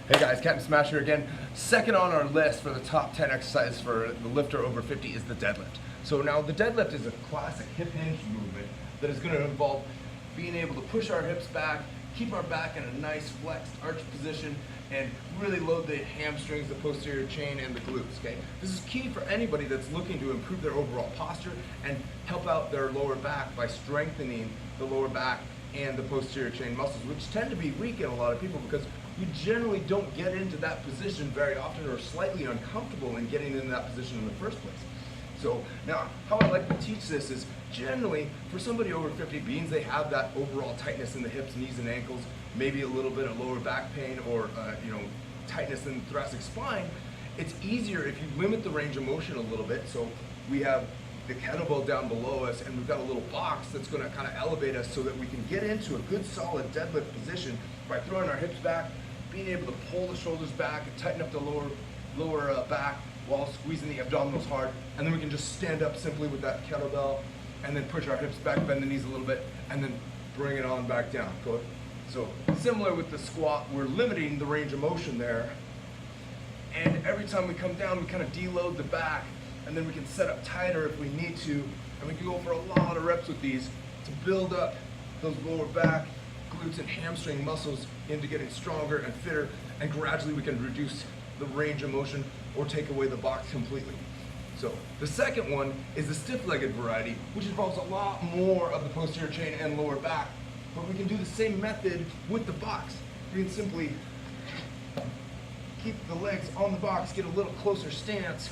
Hey guys, Captain Smash here again. Second on our list for the top 10 exercises for the lifter over 50 is the deadlift. So now the deadlift is a classic hip hinge movement that is going to involve being able to push our hips back, keep our back in a nice flexed arch position, and really load the hamstrings, the posterior chain, and the glutes, okay? This is key for anybody that's looking to improve their overall posture and help out their lower back by strengthening the lower back and the posterior chain muscles, which tend to be weak in a lot of people because we generally don't get into that position very often or slightly uncomfortable in getting into that position in the first place. So now, how I like to teach this is generally for somebody over 50, being they have that overall tightness in the hips, knees, and ankles, maybe a little bit of lower back pain or tightness in the thoracic spine, it's easier if you limit the range of motion a little bit. So we have the kettlebell down below us and we've got a little box that's going to kind of elevate us so that we can get into a good solid deadlift position by throwing our hips back, being able to pull the shoulders back and tighten up the lower back while squeezing the abdominals hard, and then we can just stand up simply with that kettlebell and then push our hips back, bend the knees a little bit, and then bring it on back down. Good. So similar with the squat, we're limiting the range of motion there, and every time we come down we kind of deload the back, and then we can set up tighter if we need to, and we can go for a lot of reps with these to build up those lower back, glutes, and hamstring muscles into getting stronger and fitter, and gradually we can reduce the range of motion or take away the box completely. So the second one is the stiff-legged variety, which involves a lot more of the posterior chain and lower back, but we can do the same method with the box. We can simply keep the legs on the box, get a little closer stance,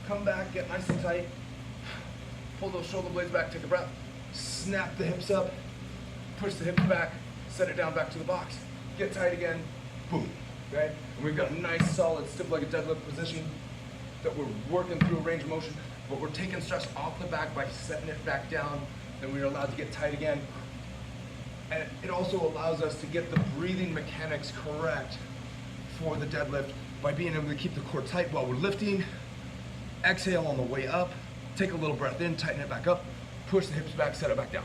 come back, get nice and tight, pull those shoulder blades back, take a breath, snap the hips up, push the hips back, set it down back to the box, get tight again, boom, okay? And we've got a nice solid stiff-legged deadlift position that we're working through a range of motion, but we're taking stress off the back by setting it back down, and we're allowed to get tight again. And it also allows us to get the breathing mechanics correct for the deadlift by being able to keep the core tight while we're lifting, exhale on the way up, take a little breath in, tighten it back up, push the hips back, set it back down.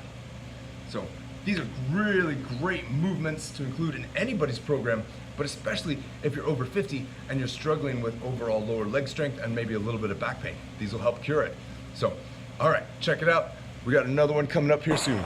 So these are really great movements to include in anybody's program, but especially if you're over 50 and you're struggling with overall lower leg strength and maybe a little bit of back pain. These will help cure it. So, all right, check it out. We got another one coming up here soon.